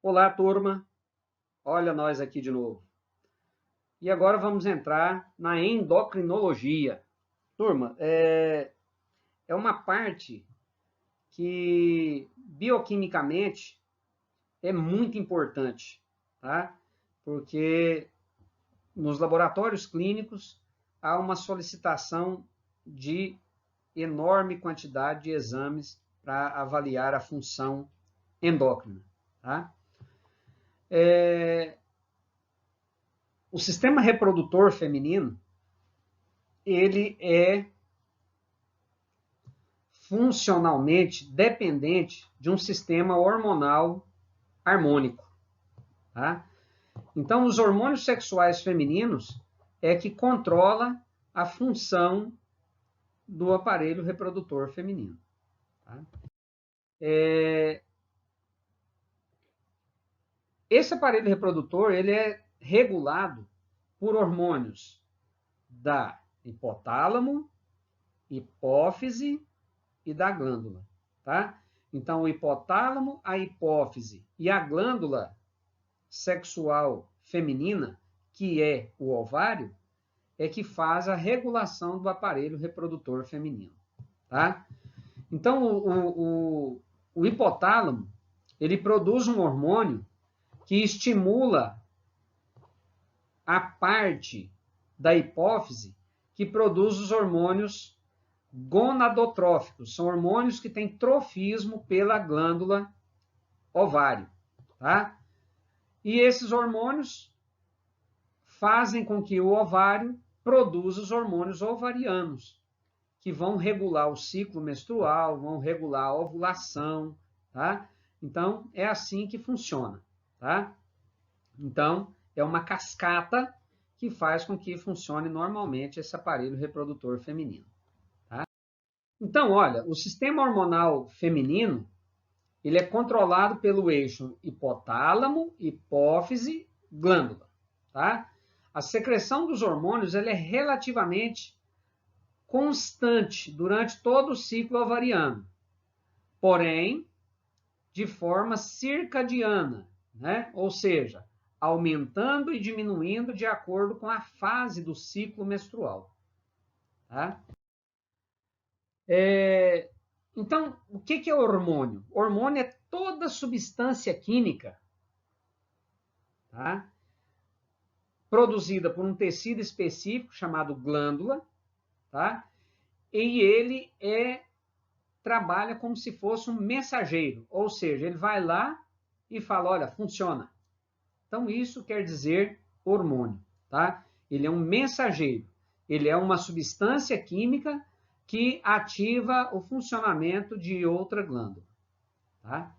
Olá, turma. Olha nós aqui de novo. E agora vamos entrar na endocrinologia. Turma, é uma parte que bioquimicamente é muito importante, tá? Porque nos laboratórios clínicos há uma solicitação de enorme quantidade de exames para avaliar a função endócrina, tá? O sistema reprodutor feminino, ele é funcionalmente dependente de um sistema hormonal harmônico, tá? Então, os hormônios sexuais femininos é que controla a função do aparelho reprodutor feminino. Tá? Esse aparelho reprodutor ele é regulado por hormônios da hipotálamo, hipófise e da glândula, tá? Então, o hipotálamo, a hipófise e a glândula sexual feminina, que é o ovário, é que faz a regulação do aparelho reprodutor feminino, tá? Então, o hipotálamo, ele produz um hormônio que estimula a parte da hipófise que produz os hormônios gonadotróficos, são hormônios que têm trofismo pela glândula ovário, tá? E esses hormônios fazem com que o ovário produza os hormônios ovarianos, que vão regular o ciclo menstrual, vão regular a ovulação, tá? Então, é assim que funciona, tá? Então, é uma cascata que faz com que funcione normalmente esse aparelho reprodutor feminino. Tá? Então, olha, o sistema hormonal feminino ele é controlado pelo eixo hipotálamo, hipófise, glândula. Tá? A secreção dos hormônios ela é relativamente constante durante todo o ciclo ovariano, porém, de forma circadiana, né? Ou seja, aumentando e diminuindo de acordo com a fase do ciclo menstrual. Tá? Então, o que é hormônio? Hormônio é toda substância química, tá? Produzida por um tecido específico chamado glândula, tá? E ele trabalha como se fosse um mensageiro, ou seja, ele vai lá e fala, olha, funciona. Então, isso quer dizer hormônio, tá? Ele é um mensageiro. Ele é uma substância química que ativa o funcionamento de outra glândula, tá?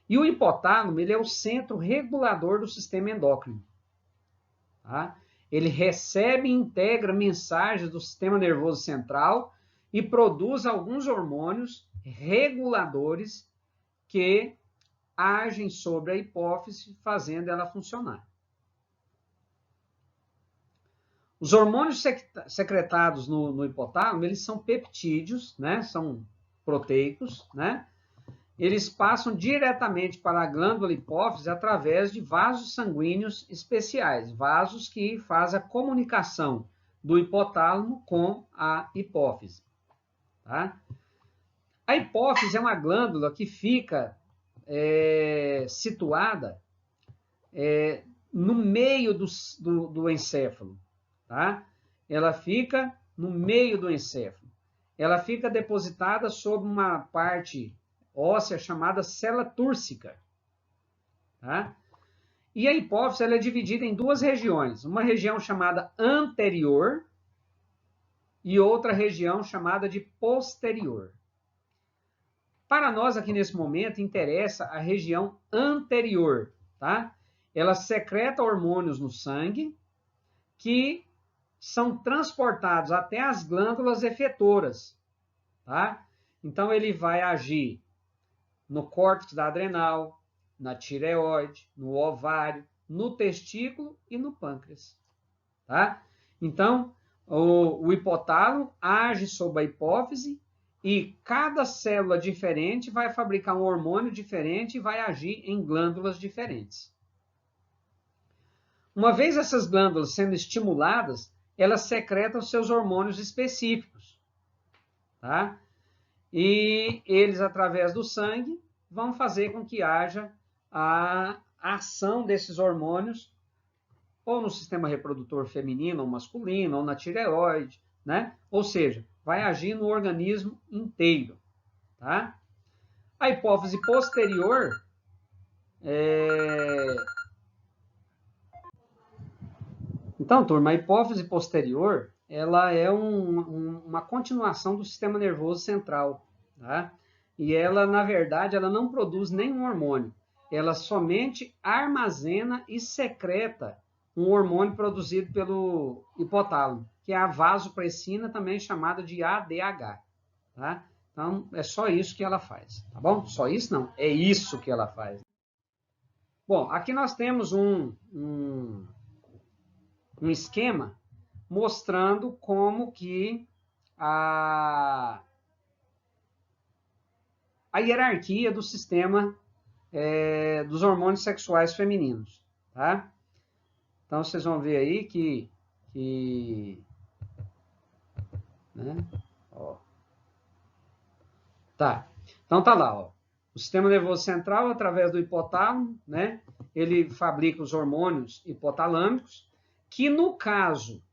E o hipotálamo, ele é o centro regulador do sistema endócrino, tá? Ele recebe e integra mensagens do sistema nervoso central e produz alguns hormônios reguladores que agem sobre a hipófise, fazendo ela funcionar. Os hormônios secretados no hipotálamo, eles são peptídeos, né? São proteicos, né? Eles passam diretamente para a glândula hipófise através de vasos sanguíneos especiais, vasos que fazem a comunicação do hipotálamo com a hipófise. Tá? A hipófise é uma glândula que fica situada no meio do encéfalo. Tá? Ela fica no meio do encéfalo. Ela fica depositada sobre uma parte óssea chamada célula túrcica. Tá? E a hipófise ela é dividida em duas regiões. Uma região chamada anterior e outra região chamada de posterior. Para nós aqui nesse momento interessa a região anterior, tá? Ela secreta hormônios no sangue que são transportados até as glândulas efetoras, tá? Então ele vai agir no córtex da adrenal, na tireoide, no ovário, no testículo e no pâncreas, tá? Então o hipotálamo age sobre a hipófise E cada célula diferente vai fabricar um hormônio diferente e vai agir em glândulas diferentes. Uma vez essas glândulas sendo estimuladas, elas secretam seus hormônios específicos, tá? E eles, através do sangue, vão fazer com que haja a ação desses hormônios ou no sistema reprodutor feminino ou masculino, ou na tireoide, né? Ou seja, vai agir no organismo inteiro, tá? A hipófise posterior Então, turma, a hipófise posterior, ela é uma continuação do sistema nervoso central, tá? E ela, na verdade, ela não produz nenhum hormônio. Ela somente armazena e secreta um hormônio produzido pelo hipotálamo, que é a vasopressina, também chamada de ADH, tá? Então, é só isso que ela faz, tá bom? Só isso não, é isso que ela faz. Bom, aqui nós temos um esquema mostrando como que a hierarquia do sistema dos hormônios sexuais femininos, tá? Então, vocês vão ver aí que né? Ó. Tá. Então, tá lá, ó. O sistema nervoso central, através do hipotálamo, né? Ele fabrica os hormônios hipotalâmicos, que no caso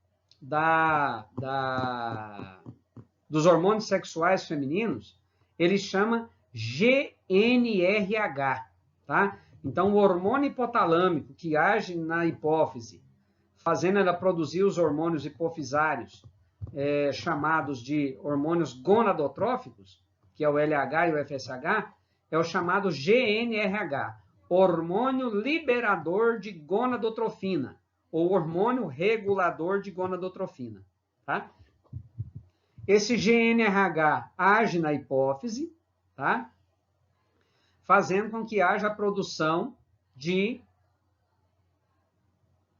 dos hormônios sexuais femininos, ele chama GNRH, tá? Então, o hormônio hipotalâmico que age na hipófise, fazendo ela produzir os hormônios hipofisários, chamados de hormônios gonadotróficos, que é o LH e o FSH, é o chamado GNRH, hormônio liberador de gonadotrofina, ou hormônio regulador de gonadotrofina, tá? Esse GNRH age na hipófise, tá? Fazendo com que haja a produção de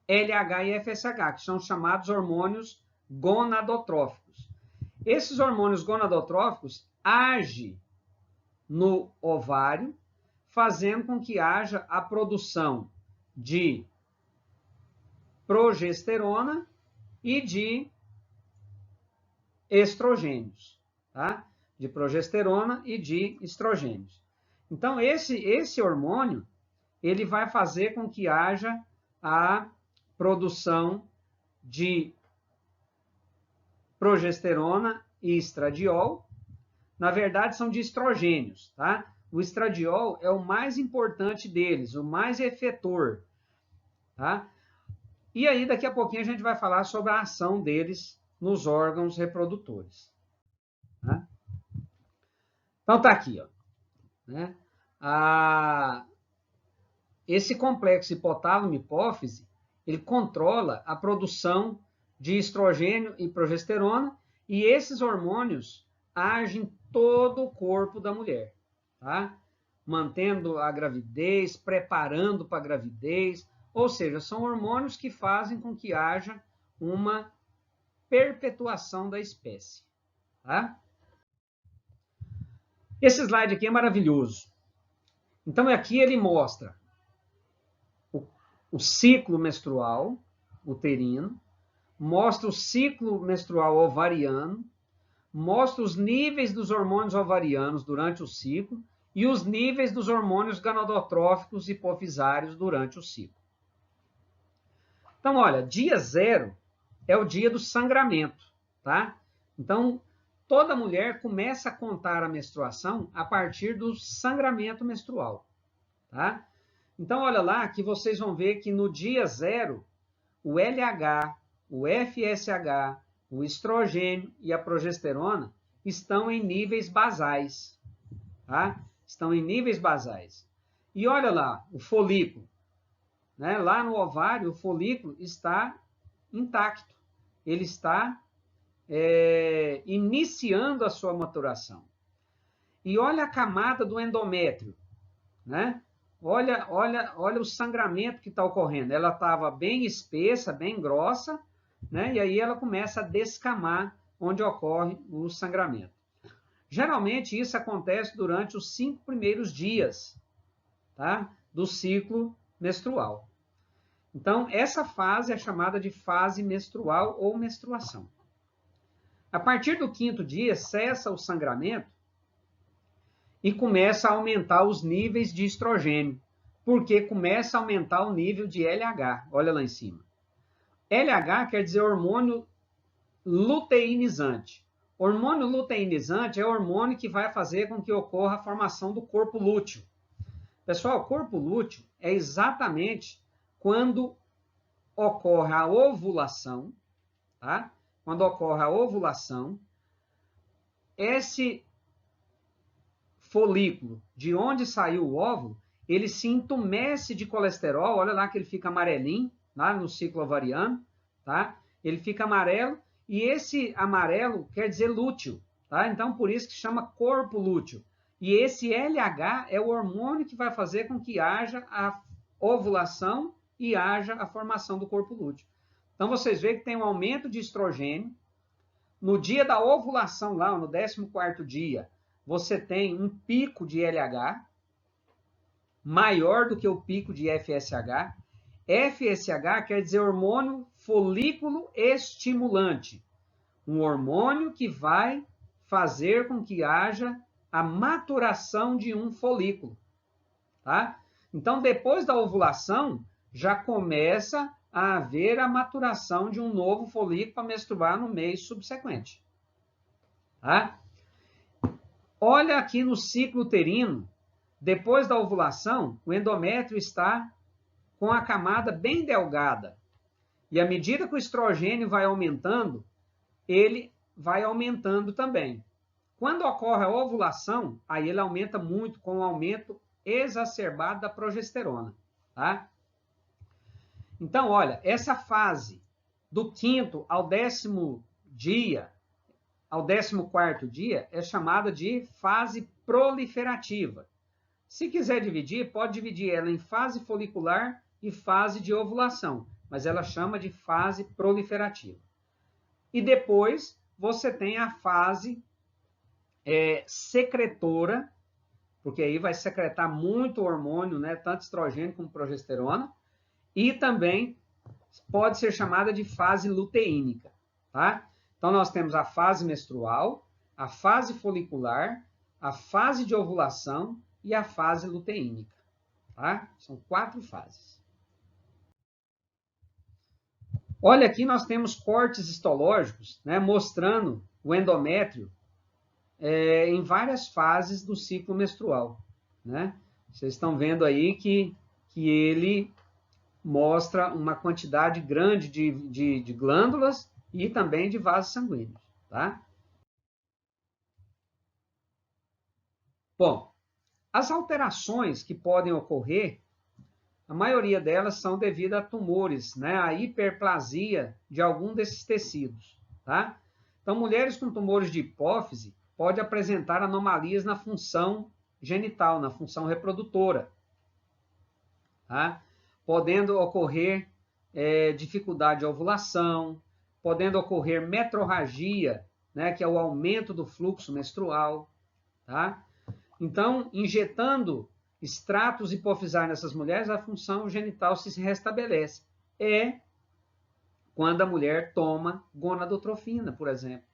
LH e FSH, que são chamados hormônios gonadotróficos. Esses hormônios gonadotróficos agem no ovário, fazendo com que haja a produção de progesterona e de estrogênios, tá? De progesterona e de estrogênios. Então, esse hormônio, ele vai fazer com que haja a produção de progesterona e estradiol. Na verdade, são de estrogênios, tá? O estradiol é o mais importante deles, o mais efetor, tá? E aí, daqui a pouquinho, a gente vai falar sobre a ação deles nos órgãos reprodutores. Tá? Então, tá aqui, ó. Né? Esse complexo hipotálamo-hipófise, ele controla a produção de estrogênio e progesterona, e esses hormônios agem em todo o corpo da mulher, tá? Mantendo a gravidez, preparando para a gravidez, ou seja, são hormônios que fazem com que haja uma perpetuação da espécie, tá? Esse slide aqui é maravilhoso. Então, aqui ele mostra o ciclo menstrual uterino, mostra o ciclo menstrual ovariano, mostra os níveis dos hormônios ovarianos durante o ciclo e os níveis dos hormônios gonadotróficos hipofisários durante o ciclo. Então, olha, dia 0 é o dia do sangramento, tá? Então, toda mulher começa a contar a menstruação a partir do sangramento menstrual, tá? Então, olha lá que vocês vão ver que no dia 0, o LH, o FSH, o estrogênio e a progesterona estão em níveis basais, tá? Estão em níveis basais. E olha lá, o folículo, né? Lá no ovário, o folículo está intacto. Ele está iniciando a sua maturação. E olha a camada do endométrio, né? Olha o sangramento que está ocorrendo. Ela estava bem espessa, bem grossa, né? E aí ela começa a descamar onde ocorre o sangramento. Geralmente, isso acontece durante os 5 primeiros dias, tá? Do ciclo menstrual. Então, essa fase é chamada de fase menstrual ou menstruação. A partir do 5º dia, cessa o sangramento e começa a aumentar os níveis de estrogênio, porque começa a aumentar o nível de LH. Olha lá em cima. LH quer dizer hormônio luteinizante. Hormônio luteinizante é o hormônio que vai fazer com que ocorra a formação do corpo lúteo. Pessoal, o corpo lúteo é exatamente quando ocorre a ovulação, tá? Quando ocorre a ovulação, esse folículo, de onde saiu o óvulo, ele se entumece de colesterol, olha lá que ele fica amarelinho, lá no ciclo ovariano, tá? Ele fica amarelo, e esse amarelo quer dizer lúteo, tá? Então, por isso que chama corpo lúteo. E esse LH é o hormônio que vai fazer com que haja a ovulação e haja a formação do corpo lúteo. Então, vocês veem que tem um aumento de estrogênio. No dia da ovulação, lá no 14º dia, você tem um pico de LH maior do que o pico de FSH. FSH quer dizer hormônio folículo estimulante. Um hormônio que vai fazer com que haja a maturação de um folículo, tá? Então, depois da ovulação, já começa a haver a maturação de um novo folículo para menstruar no mês subsequente, tá? Olha aqui no ciclo uterino, depois da ovulação, o endométrio está com a camada bem delgada. E à medida que o estrogênio vai aumentando, ele vai aumentando também. Quando ocorre a ovulação, aí ele aumenta muito com o aumento exacerbado da progesterona, tá? Então, olha, essa fase do 5º ao 10º dia, ao 14º dia, é chamada de fase proliferativa. Se quiser dividir, pode dividir ela em fase folicular e fase de ovulação, mas ela chama de fase proliferativa. E depois você tem a fase secretora, porque aí vai secretar muito hormônio, né, tanto estrogênio como progesterona, e também pode ser chamada de fase luteínica, tá? Então, nós temos a fase menstrual, a fase folicular, a fase de ovulação e a fase luteínica, tá? São 4 fases. Olha, aqui nós temos cortes histológicos, né, mostrando o endométrio em várias fases do ciclo menstrual, né? Vocês estão vendo aí que ele mostra uma quantidade grande de glândulas e também de vasos sanguíneos, tá? Bom, as alterações que podem ocorrer, a maioria delas são devido a tumores, né? A hiperplasia de algum desses tecidos, tá? Então, mulheres com tumores de hipófise podem apresentar anomalias na função genital, na função reprodutora, tá? Podendo ocorrer dificuldade de ovulação, podendo ocorrer metrorragia, né, que é o aumento do fluxo menstrual, tá? Então, injetando extratos hipofisais nessas mulheres, a função genital se restabelece. É quando a mulher toma gonadotrofina, por exemplo,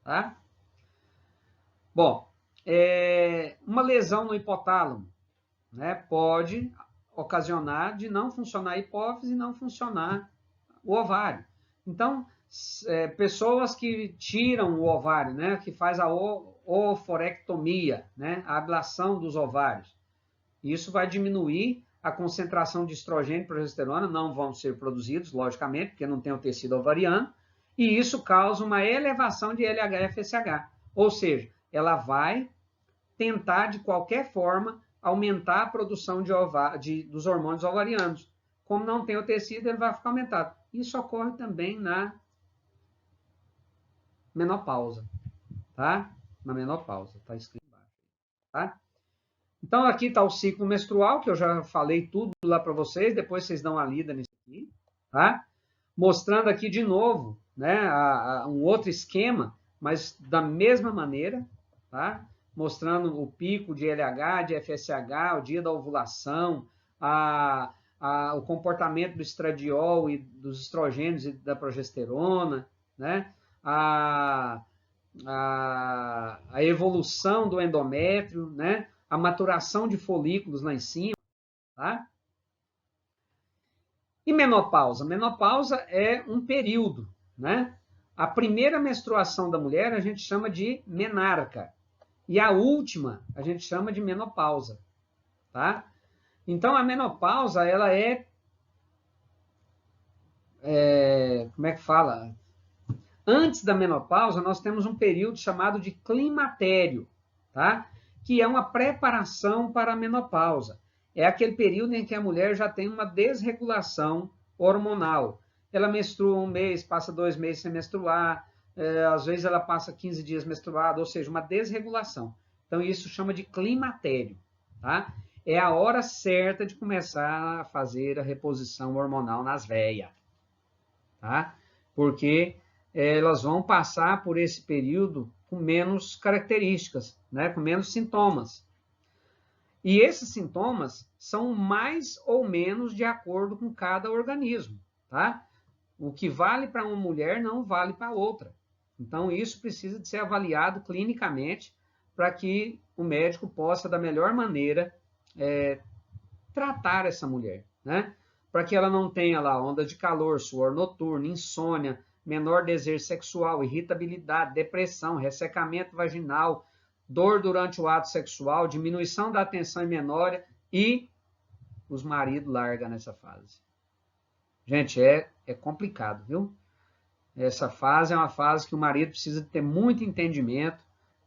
tá? Bom, uma lesão no hipotálamo, né, pode ocasionar de não funcionar a hipófise e não funcionar o ovário. Então, pessoas que tiram o ovário, né, que faz a oforectomia, né, a ablação dos ovários, isso vai diminuir a concentração de estrogênio e progesterona, não vão ser produzidos, logicamente, porque não tem o tecido ovariano, e isso causa uma elevação de LH-FSH, ou seja, ela vai tentar, de qualquer forma, aumentar a produção dos hormônios ovarianos. Como não tem o tecido, ele vai ficar aumentado. Isso ocorre também na menopausa, tá? Na menopausa, tá escrito embaixo, tá? Então, aqui está o ciclo menstrual, que eu já falei tudo lá para vocês, depois vocês dão uma lida nisso aqui, tá? Mostrando aqui de novo, né, um outro esquema, mas da mesma maneira, tá? Mostrando o pico de LH, de FSH, o dia da ovulação, o comportamento do estradiol e dos estrogênios e da progesterona, né? A evolução do endométrio, né? A maturação de folículos lá em cima, tá? E menopausa? Menopausa é um período, né? A primeira menstruação da mulher a gente chama de menarca. E a última a gente chama de menopausa, tá? Então, a menopausa, ela como é que fala? Antes da menopausa, nós temos um período chamado de climatério, tá? Que é uma preparação para a menopausa. É aquele período em que a mulher já tem uma desregulação hormonal. Ela menstrua um mês, passa 2 meses sem menstruar, às vezes ela passa 15 dias menstruada, ou seja, uma desregulação. Então, isso chama de climatério, tá? É a hora certa de começar a fazer a reposição hormonal nas veias, tá? Porque elas vão passar por esse período com menos características, né? Com menos sintomas. E esses sintomas são mais ou menos de acordo com cada organismo, tá? O que vale para uma mulher não vale para outra. Então, isso precisa de ser avaliado clinicamente para que o médico possa, da melhor maneira, tratar essa mulher, né? Para que ela não tenha lá onda de calor, suor noturno, insônia, menor desejo sexual, irritabilidade, depressão, ressecamento vaginal, dor durante o ato sexual, diminuição da atenção e memória e os maridos largam nessa fase. Gente, é complicado, viu? Essa fase é uma fase que o marido precisa ter muito entendimento,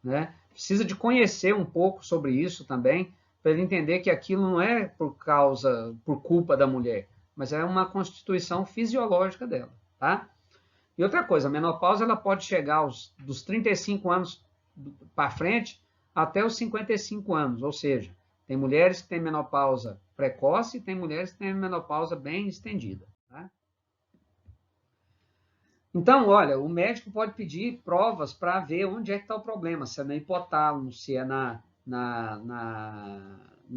né? Precisa de conhecer um pouco sobre isso também, para ele entender que aquilo não é por culpa da mulher, mas é uma constituição fisiológica dela, tá? E outra coisa, a menopausa ela pode chegar dos 35 anos para frente até os 55 anos, ou seja, tem mulheres que têm menopausa precoce e tem mulheres que têm menopausa bem estendida, tá? Então, olha, o médico pode pedir provas para ver onde é que está o problema, se é no hipotálamo, se é na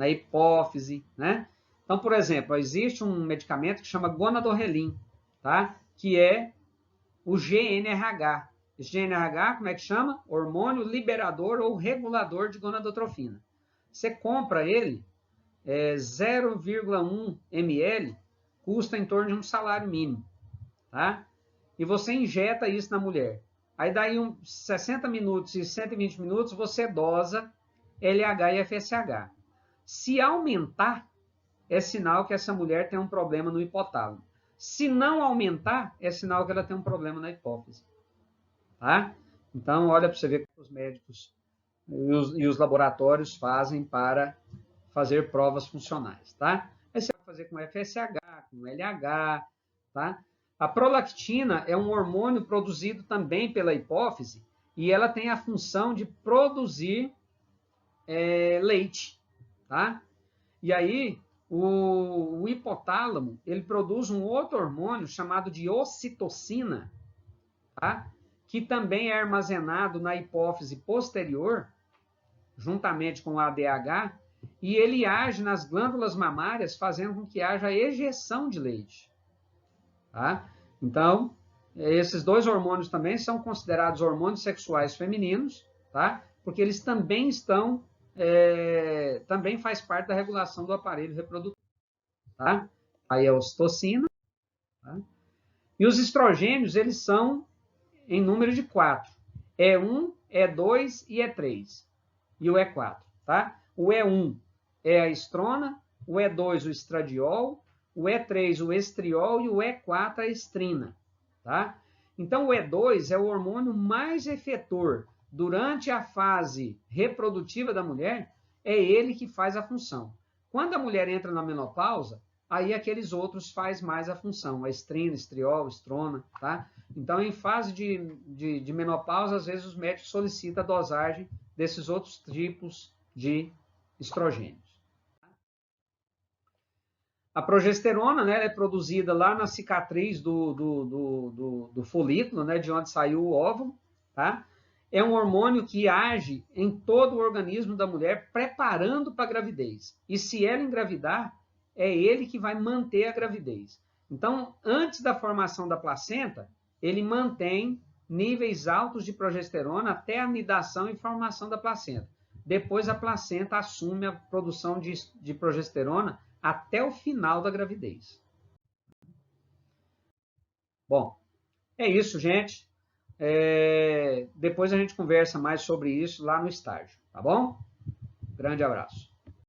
hipófise, né? Então, por exemplo, existe um medicamento que chama Gonadorelin, tá? Que é o GnRH. Esse GnRH, como é que chama? Hormônio liberador ou regulador de gonadotrofina. Você compra ele, 0,1 ml, custa em torno de um salário mínimo, tá? E você injeta isso na mulher. Aí daí 60 minutos e 120 minutos você dosa LH e FSH. Se aumentar, é sinal que essa mulher tem um problema no hipotálamo. Se não aumentar, é sinal que ela tem um problema na hipófise. Tá? Então, olha para você ver o que os médicos e os laboratórios fazem para fazer provas funcionais. Tá? Aí você vai fazer com FSH, com LH, tá? A prolactina é um hormônio produzido também pela hipófise e ela tem a função de produzir leite, tá? E aí, o hipotálamo, ele produz um outro hormônio chamado de ocitocina, tá? Que também é armazenado na hipófise posterior, juntamente com o ADH, e ele age nas glândulas mamárias, fazendo com que haja ejeção de leite. Tá? Então, esses dois hormônios também são considerados hormônios sexuais femininos, tá? Porque eles também também faz parte da regulação do aparelho reprodutor. Tá? Aí é a ocitocina. Tá? E os estrogênios, eles são em número de 4. E1, E2 e E3. E o E4. Tá? O E1 é a estrona, o E2 o estradiol, o E3 o estriol e o E4 a estrina. Tá? Então, o E2 é o hormônio mais efetor durante a fase reprodutiva da mulher, é ele que faz a função. Quando a mulher entra na menopausa, aí aqueles outros faz mais a função, a estrina, estriol, estrona, tá? Então, em fase de menopausa, às vezes os médicos solicitam a dosagem desses outros tipos de estrogênios. A progesterona, né, é produzida lá na cicatriz do folículo, né, de onde saiu o óvulo, tá? é um hormônio que age em todo o organismo da mulher, preparando para a gravidez. E se ela engravidar, é ele que vai manter a gravidez. Então, antes da formação da placenta, ele mantém níveis altos de progesterona até a nidação e formação da placenta. Depois, a placenta assume a produção de progesterona até o final da gravidez. Bom, é isso, gente. Depois a gente conversa mais sobre isso lá no estágio, tá bom? Grande abraço.